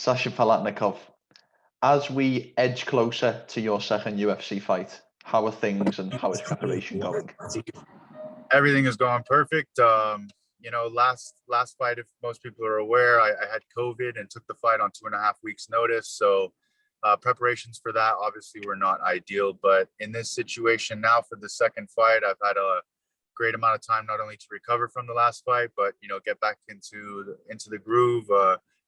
Sasha Palatnikov, as we edge closer to your second UFC fight, how are things and how is preparation going? Everything is going perfect. Last fight, if most people are aware, I had COVID and took the fight on 2.5 weeks notice. So preparations for that obviously were not ideal. But in this situation now for the second fight, I've had a great amount of time not only to recover from the last fight, but get back into the groove,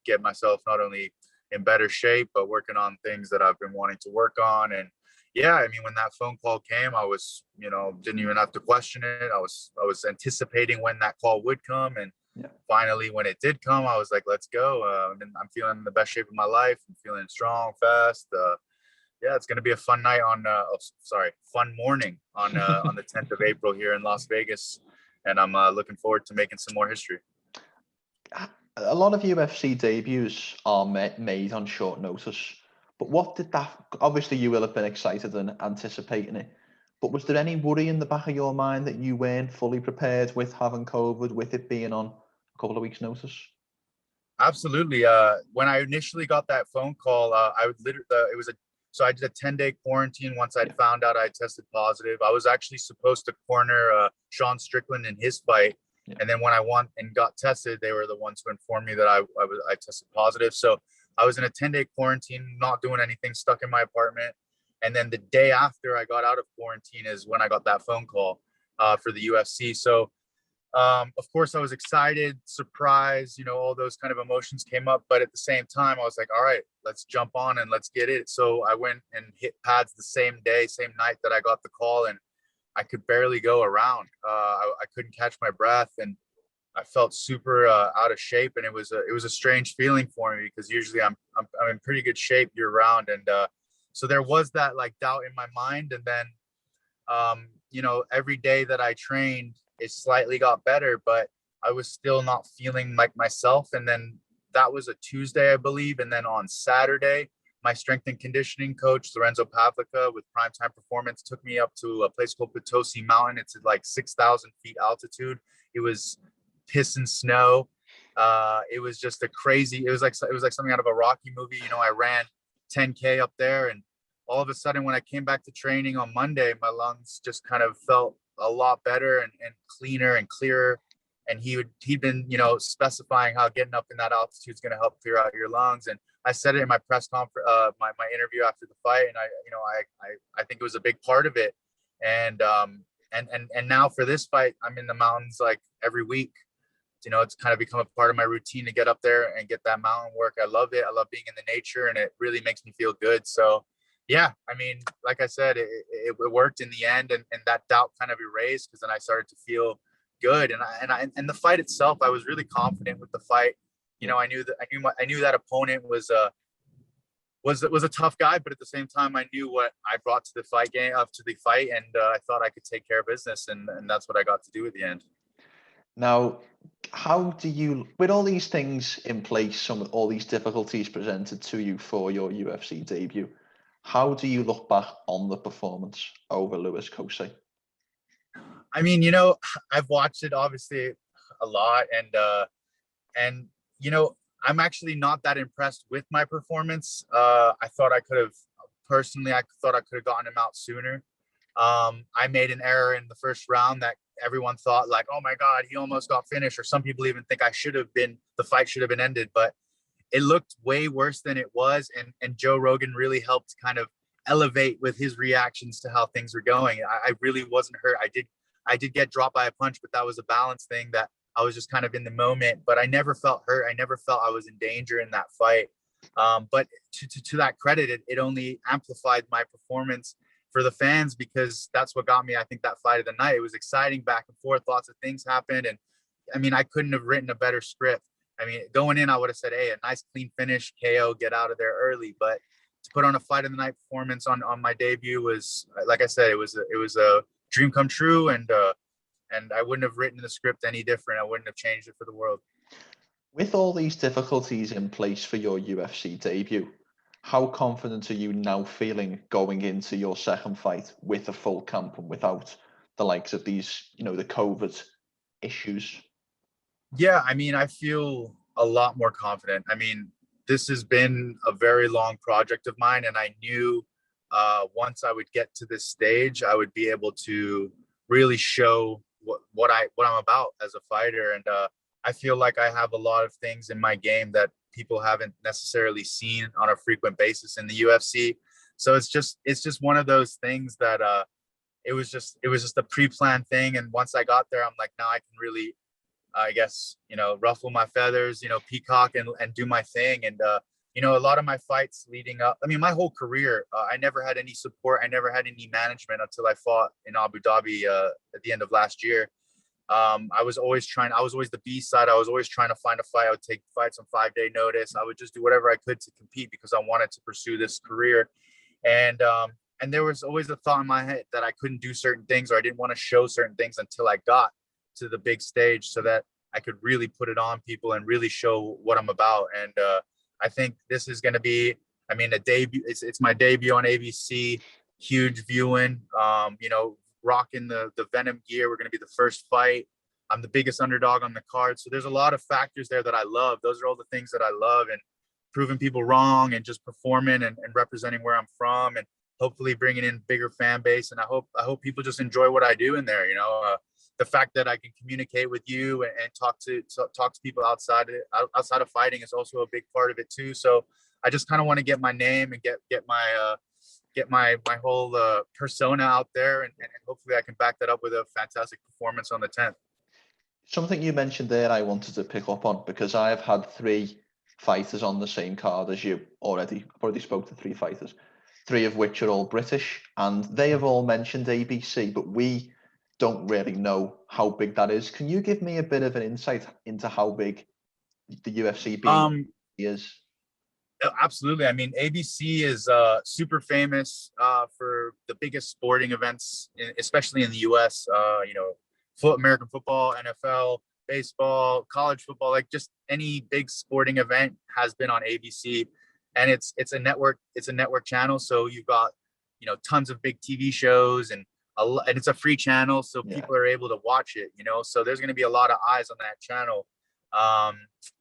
get myself not only in better shape, but working on things that I've been wanting to work on. And yeah, I mean, when that phone call came, I was, didn't even have to question it. I was anticipating when that call would come. And finally, when it did come, I was like, let's go. And I'm feeling in the best shape of my life. I'm feeling strong, fast. Yeah, it's going to be a fun night fun morning on the 10th of April here in Las Vegas. And I'm looking forward to making some more history. A lot of UFC debuts are made on short notice. But what did that, obviously you will have been excited and anticipating it, but was there any worry in the back of your mind that you weren't fully prepared with having COVID, with it being on a couple of weeks notice? Absolutely. When I initially got that phone call, so I did a 10-day quarantine once I'd found out I tested positive. I was actually supposed to corner Sean Strickland in his fight. Yeah. And then when I won and got tested, they were the ones who informed me that I tested positive. So I was in a 10-day quarantine, not doing anything, stuck in my apartment. And then the day after I got out of quarantine is when I got that phone call for the UFC. So, of course, I was excited, surprised, all those kind of emotions came up. But at the same time, I was like, all right, let's jump on and let's get it. So I went and hit pads the same night that I got the call. And I could barely go around. I couldn't catch my breath, and I felt super out of shape. And it was a strange feeling for me because usually I'm in pretty good shape year round. And so there was that like doubt in my mind. And then, every day that I trained, it slightly got better, but I was still not feeling like myself. And then that was a Tuesday, I believe. And then on Saturday, my strength and conditioning coach, Lorenzo Pavlica with Primetime Performance, took me up to a place called Potosi Mountain. It's at like 6,000 feet altitude. It was piss and snow. It was just it was like something out of a Rocky movie. I ran 10K up there, and all of a sudden when I came back to training on Monday, my lungs just kind of felt a lot better and cleaner and clearer. And he'd been, specifying how getting up in that altitude is going to help clear out your lungs. And I said it in my press conference, my interview after the fight, and I think it was a big part of it. And now for this fight, I'm in the mountains like every week. It's kind of become a part of my routine to get up there and get that mountain work. I love it. I love being in the nature, and it really makes me feel good. So yeah, I mean, like I said, it worked in the end, and that doubt kind of erased because then I started to feel good. And the fight itself, I was really confident with the fight. I knew that opponent was a tough guy, but at the same time, I knew what I brought to the fight, and I thought I could take care of business, and that's what I got to do at the end. Now, how do you, with all these things in place, all these difficulties presented to you for your UFC debut, how do you look back on the performance over Louis Cosce? I mean, I've watched it obviously a lot, and I'm actually not that impressed with my performance. I thought I could have gotten him out sooner. I made an error in the first round that everyone thought like, oh my God, he almost got finished. Or some people even think the fight should have been ended, but it looked way worse than it was. And Joe Rogan really helped kind of elevate with his reactions to how things were going. I really wasn't hurt. I did get dropped by a punch, but that was a balance thing that I was just kind of in the moment, but I never felt hurt. I never felt I was in danger in that fight. But to that credit, it only amplified my performance for the fans, because that's what got me, I think, that fight of the night. It was exciting, back and forth, lots of things happened. And I mean, I couldn't have written a better script. I mean, going in, I would have said, hey, a nice clean finish, KO, get out of there early. But to put on a fight of the night performance on my debut was, like I said, it was a dream come true. And I wouldn't have written the script any different. I wouldn't have changed it for the world. With all these difficulties in place for your UFC debut, how confident are you now feeling going into your second fight with a full camp and without the likes of these, the COVID issues? Yeah, I mean, I feel a lot more confident. I mean, this has been a very long project of mine, and I knew once I would get to this stage, I would be able to really show what I'm about as a fighter. And I feel like I have a lot of things in my game that people haven't necessarily seen on a frequent basis in the UFC. So it's just one of those things that it was just a pre-planned thing. And once I got there, I'm like, now I can really, I guess, ruffle my feathers, peacock and do my thing. And a lot of my fights leading up, I mean, my whole career, I never had any support. I never had any management until I fought in Abu Dhabi at the end of last year. I was always the B side. I was always trying to find a fight. I would take fights on 5-day notice. I would just do whatever I could to compete because I wanted to pursue this career. And there was always a thought in my head that I couldn't do certain things, or I didn't want to show certain things until I got to the big stage so that I could really put it on people and really show what I'm about. And I think this is going to be, I mean, a debut. It's my debut on ABC, huge viewing, rocking the Venom gear. We're going to be the first fight. I'm the biggest underdog on the card. So there's a lot of factors there that I love. Those are all the things that I love, and proving people wrong and just performing and representing where I'm from, and hopefully bringing in bigger fan base. And I hope people just enjoy what I do in there. The fact that I can communicate with you and talk to people outside of fighting is also a big part of it too. So I just kind of want to get my name and get my whole persona out there, and hopefully I can back that up with a fantastic performance on the 10th. Something you mentioned there I wanted to pick up on, because I have had 3 fighters on the same card as you already. I've already spoke to 3 fighters, 3 of which are all British, and they have all mentioned ABC, but we don't really know how big that is. Can you give me a bit of an insight into how big the UFC is? Absolutely. I mean, ABC is super famous for the biggest sporting events, especially in the US. American football, NFL, baseball, college football, like just any big sporting event has been on ABC. And it's a network channel. So you've got, tons of big TV shows, and it's a free channel, so people are able to watch it, so there's going to be a lot of eyes on that channel.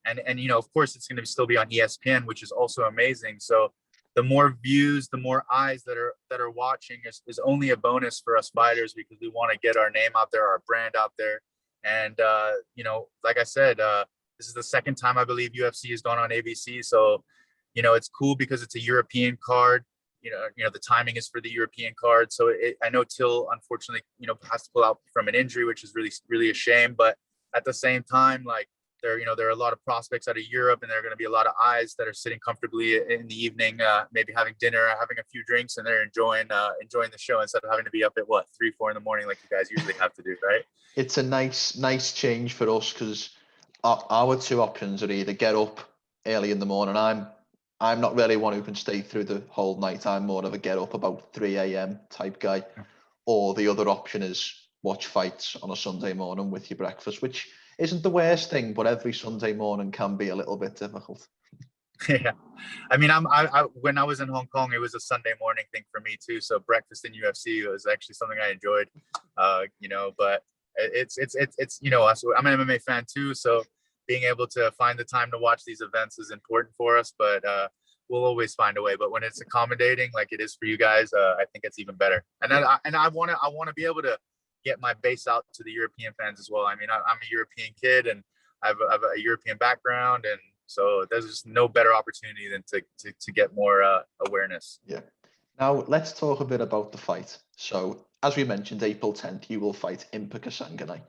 And of course it's going to still be on ESPN, which is also amazing. So the more views, the more eyes that are watching is only a bonus for us fighters, because we want to get our name out there, our brand out there. And like I said, this is the second time I believe UFC has gone on ABC. So it's cool because it's a European card. The timing is for the European card. So I know Till, unfortunately, has to pull out from an injury, which is really, really a shame. But at the same time, like there are a lot of prospects out of Europe, and there are going to be a lot of eyes that are sitting comfortably in the evening, maybe having dinner, having a few drinks, and they're enjoying the show instead of having to be up at 3-4 in the morning like you guys usually have to do, right? It's a nice change for us, because our 2 options are either get up early in the morning. I'm not really one who can stay through the whole night. I'm more of a get up about 3 a.m. type guy. Or the other option is watch fights on a Sunday morning with your breakfast, which isn't the worst thing, but every Sunday morning can be a little bit difficult. Yeah, I mean, when I was in Hong Kong, it was a Sunday morning thing for me too. So breakfast in UFC was actually something I enjoyed, but it's I'm an MMA fan too, so being able to find the time to watch these events is important for us, but we'll always find a way. But when it's accommodating like it is for you guys, I think it's even better. And I want to be able to get my base out to the European fans as well. I mean, I'm a European kid, and I have a European background, and so there's just no better opportunity than to get more awareness. Yeah. Now let's talk a bit about the fight. So as we mentioned, April 10th, you will fight Impa Kasangany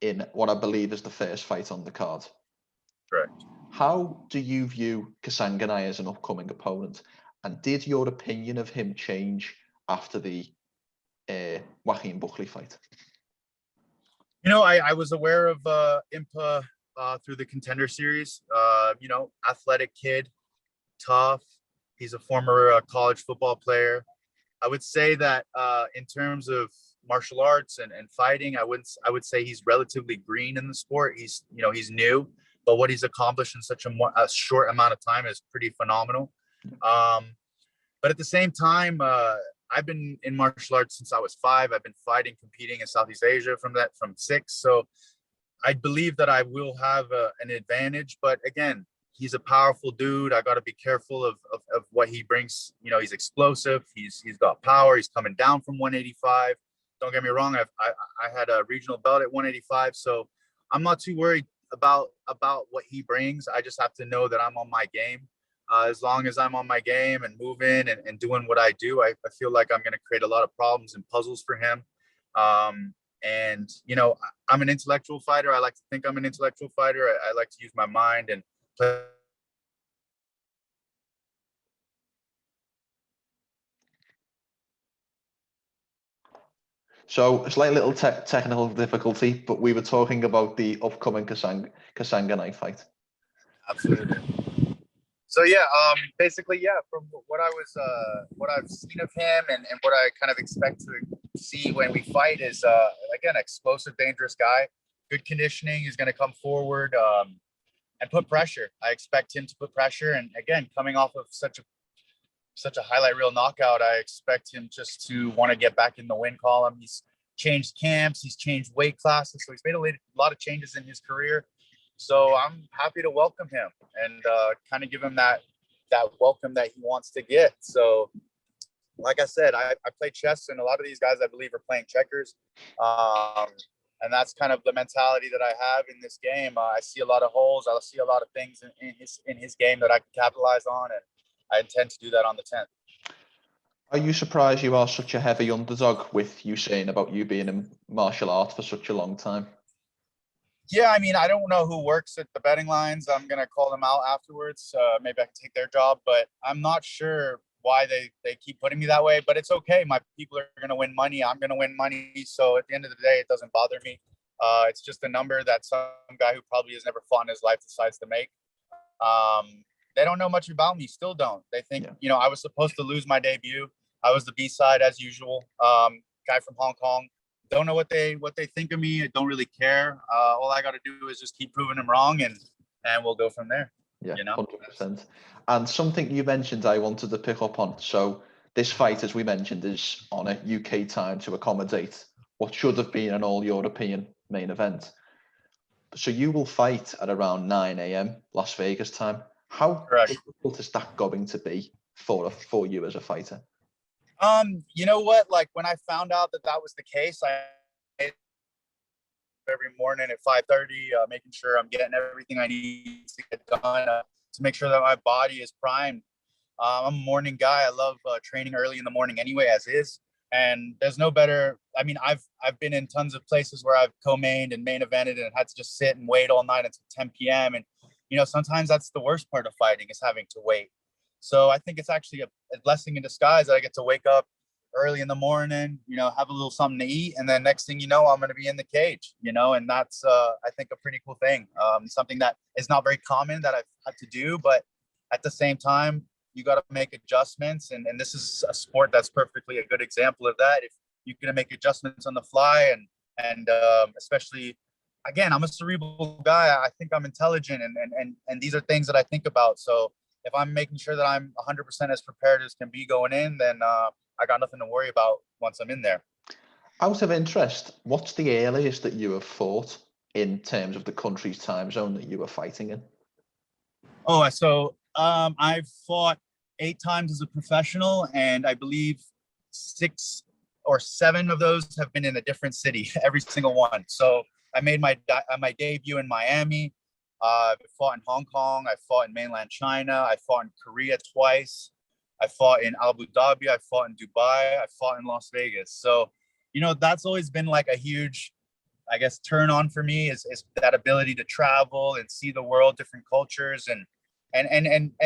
in what I believe is the first fight on the card. Correct. How do you view Kasanganay as an upcoming opponent? And did your opinion of him change after the Joaquin Buckley fight? I was aware of Impa through the Contender Series. Athletic kid, tough. He's a former college football player. I would say that in terms of martial arts and fighting, I would say he's relatively green in the sport. He's new, but what he's accomplished in such a short amount of time is pretty phenomenal. But at the same time, I've been in martial arts since I was 5. I've been fighting, competing in Southeast Asia from 6. So I believe that I will have an advantage. But again, he's a powerful dude. I got to be careful of what he brings. You know, he's explosive. He's got power. He's coming down from 185. Don't get me wrong. I had a regional belt at 185, so I'm not too worried about what he brings. I just have to know that I'm on my game. As long as I'm on my game and moving and doing what I do, I feel like I'm going to create a lot of problems and puzzles for him. And, you know, I'm an intellectual fighter. I like to think I'm an intellectual fighter. I like to use my mind and play. So a slight little technical difficulty, but we were talking about the upcoming Kasanganay fight. Absolutely. So yeah, basically, yeah, from what I've seen of him and what I kind of expect to see when we fight is, again, explosive, dangerous guy, good conditioning. He's going to come forward, and put pressure. I expect him to put pressure. And again, coming off of such a highlight reel knockout, I expect him just to want to get back in the win column. He's changed camps, he's changed weight classes, so he's made a lot of changes in his career. So I'm happy to welcome him and kind of give him that welcome that he wants to get. So, like I said, I play chess, and a lot of these guys, I believe, are playing checkers. And that's kind of the mentality that I have in this game. I see a lot of holes. I see a lot of things in his game that I can capitalize on, and I intend to do that on the 10th. Are you surprised you are such a heavy underdog, with you saying about you being in martial arts for such a long time? Yeah, I mean, I don't know who works at the betting lines. I'm going to call them out afterwards. Maybe I can take their job, but I'm not sure why they keep putting me that way, but it's okay. My people are going to win money. I'm going to win money. So at the end of the day, it doesn't bother me. It's just a number that some guy who probably has never fought in his life decides to make. They don't know much about me. Still don't. They think, you know, I was supposed to lose my debut. I was the B-side as usual. Guy from Hong Kong. Don't know what they think of me. I don't really care. All I got to do is just keep proving them wrong, and we'll go from there. Yeah, you know? 100%. And something you mentioned I wanted to pick up on. So this fight, as we mentioned, is on a UK time to accommodate what should have been an all-European main event. So you will fight at around 9 a.m. Las Vegas time. How difficult is that going to be for you as a fighter? You know what? Like, when I found out that was the case, I every morning at 5:30, making sure I'm getting everything I need to get done, to make sure that my body is primed. I'm a morning guy. I love training early in the morning anyway, as is. And there's no better. I mean, I've been in tons of places where I've co-mained and main evented and had to just sit and wait all night until 10 p.m. And, you know, sometimes that's the worst part of fighting, is having to wait. So I think it's actually a blessing in disguise that I get to wake up early in the morning, you know, have a little something to eat, and then next thing you know, I'm going to be in the cage, you know, and that's, I think, a pretty cool thing. Something that is not very common that I've had to do, but at the same time, you got to make adjustments, and this is a sport that's perfectly a good example of that. If you're going to make adjustments on the fly, and especially, again, I'm a cerebral guy. I think I'm intelligent, and these are things that I think about. So if I'm making sure that I'm 100% as prepared as can be going in, then I got nothing to worry about once I'm in there. Out of interest, what's the earliest that you have fought in terms of the country's time zone that you were fighting in? Oh, so I've fought 8 times as a professional, and I believe 6 or 7 of those have been in a different city, every single one. So I made my debut in Miami. I fought in Hong Kong. I fought in mainland China. I fought in Korea twice. I fought in Abu Dhabi. I fought in Dubai. I fought in Las Vegas. So, you know, that's always been like a huge, I guess, turn on for me, is that ability to travel and see the world, different cultures. And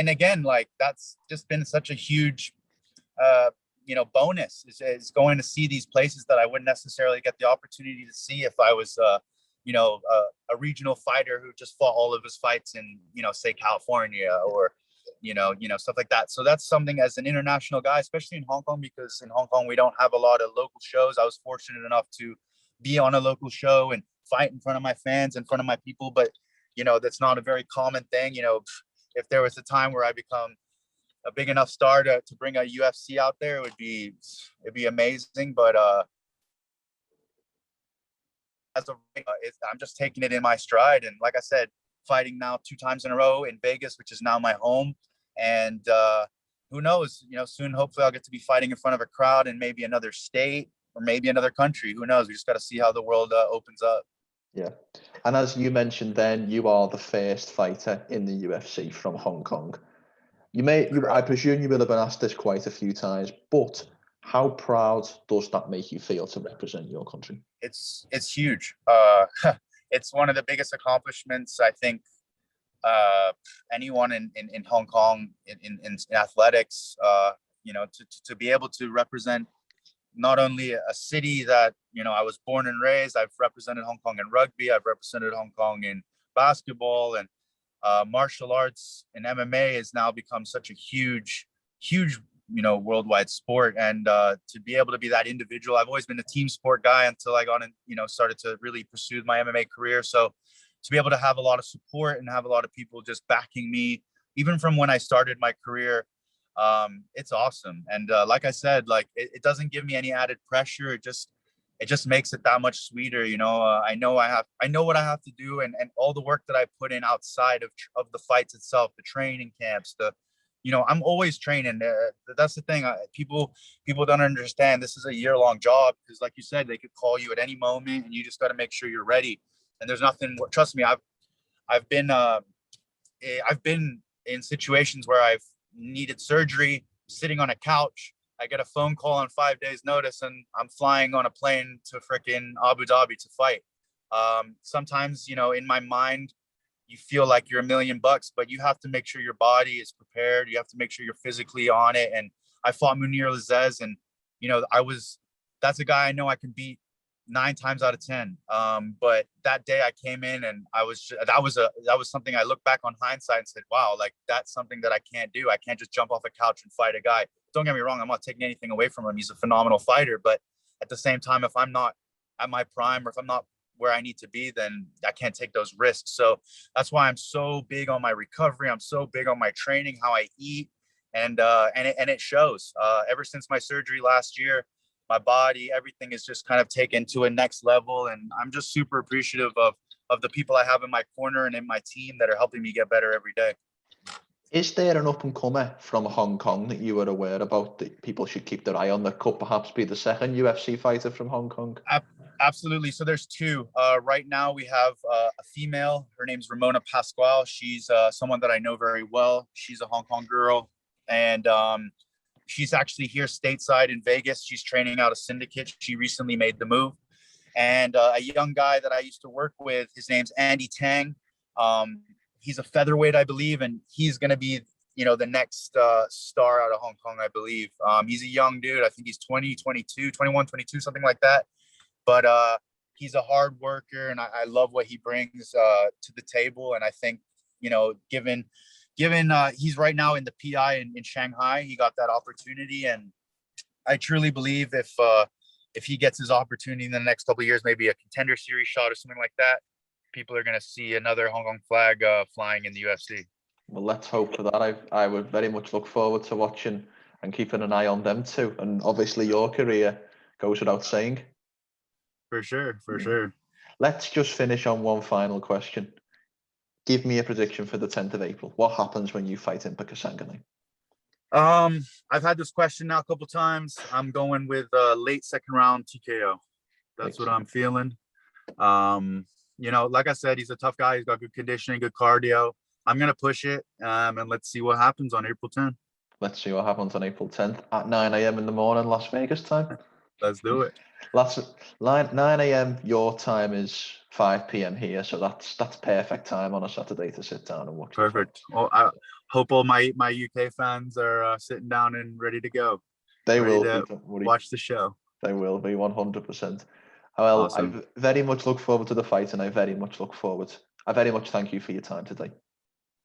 again, like, that's just been such a huge, you know, bonus is going to see these places that I wouldn't necessarily get the opportunity to see if I was, you know, a regional fighter who just fought all of his fights in, you know, say California or, you know, stuff like that. So that's something, as an international guy, especially in Hong Kong, because in Hong Kong, we don't have a lot of local shows. I was fortunate enough to be on a local show and fight in front of my fans, in front of my people. But, you know, that's not a very common thing. You know, if there was a time where I become a big enough star to bring a UFC out there, it'd be amazing. But as of I'm just taking it in my stride. And like I said, fighting now 2 times in a row in Vegas, which is now my home. And who knows, soon, hopefully I'll get to be fighting in front of a crowd in maybe another state or maybe another country. Who knows? We just got to see how the world opens up. Yeah. And as you mentioned then, you are the first fighter in the UFC from Hong Kong. I presume you will have been asked this quite a few times, but how proud does that make you feel to represent your country? It's huge. It's one of the biggest accomplishments, I think, anyone in Hong Kong in athletics, to be able to represent not only a city that, I was born and raised. I've represented Hong Kong in rugby. I've represented Hong Kong in basketball, and martial arts and MMA has now become such a huge worldwide sport. And to be able to be that individual, I've always been a team sport guy until I got in, started to really pursue my MMA career. So to be able to have a lot of support and have a lot of people just backing me, even from when I started my career, it's awesome. And like I said, like it doesn't give me any added pressure. It just makes it that much sweeter. I know what I have to do, and all the work that I put in outside of the fights itself, the training camps, I'm always training. That's the thing. People don't understand. This is a year-long job, because like you said, they could call you at any moment, and you just got to make sure you're ready. And there's nothing, trust me, I've been in situations where I've needed surgery, sitting on a couch. I get a phone call on 5 days notice, and I'm flying on a plane to frickin' Abu Dhabi to fight. Sometimes, in my mind, you feel like you're $1 million, but you have to make sure your body is prepared. You have to make sure you're physically on it. And I fought Munir Lazez, and, that's a guy I know I can beat 9 times out of 10. But that day I came in, and that was something I look back on hindsight and said, wow, like that's something that I can't do. I can't just jump off a couch and fight a guy. Don't get me wrong, I'm not taking anything away from him. He's a phenomenal fighter. But at the same time, if I'm not at my prime, or if I'm not where I need to be, then I can't take those risks. So that's why I'm so big on my recovery. I'm so big on my training, how I eat, and it shows. Ever since my surgery last year, my body, everything is just kind of taken to a next level. And I'm just super appreciative of the people I have in my corner and in my team that are helping me get better every day. Is there an up-and-comer from Hong Kong that you are aware about that people should keep their eye on that could perhaps be the second UFC fighter from Hong Kong? Absolutely. So there's 2. Right now we have a female. Her name's Ramona Pascual. She's someone that I know very well. She's a Hong Kong girl. And she's actually here stateside in Vegas. She's training out a syndicate. She recently made the move. And a young guy that I used to work with, his name's Andy Tang. He's a featherweight, I believe, and he's going to be, the next star out of Hong Kong, I believe. He's a young dude. I think he's 21, 22, something like that. But he's a hard worker, and I love what he brings to the table. And I think, given he's right now in the PI in Shanghai, he got that opportunity. And I truly believe if he gets his opportunity in the next couple of years, maybe a contender series shot or something like that, people are going to see another Hong Kong flag flying in the UFC. Well, let's hope for that. I would very much look forward to watching and keeping an eye on them too. And obviously your career goes without saying. For sure. Let's just finish on one final question. Give me a prediction for the 10th of April. What happens when you fight Impa Kasangany? I've had this question now a couple times. I'm going with late second round TKO. That's what I'm feeling. Like I said, he's a tough guy. He's got good conditioning, good cardio. I'm going to push it, and let's see what happens on April 10th. Let's see what happens on April 10th at 9 a.m. in the morning, Las Vegas time. Let's do it. 9 a.m. your time is 5 p.m. here, so that's perfect time on a Saturday to sit down and watch. Perfect. Well, I hope all my UK fans are sitting down and ready to go. They will watch the show. They will be 100%. Well, awesome. I very much look forward to the fight, and I very much thank you for your time today.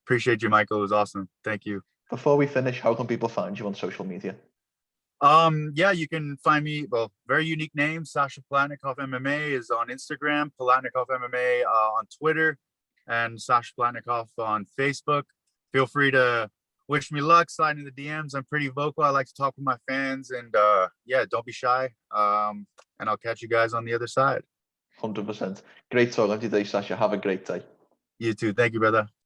Appreciate you, Michael. It was awesome. Thank you. Before we finish, how can people find you on social media? Yeah, you can find me. Well, very unique name. Sasha Palatnikov MMA is on Instagram. Palatnikov MMA on Twitter, and Sasha Palatnikov on Facebook. Feel free to wish me luck. Slide in the DMs. I'm pretty vocal. I like to talk with my fans, and yeah, don't be shy. And I'll catch you guys on the other side. 100%. Great talking to you today, Sasha. Have a great day. You too. Thank you, brother.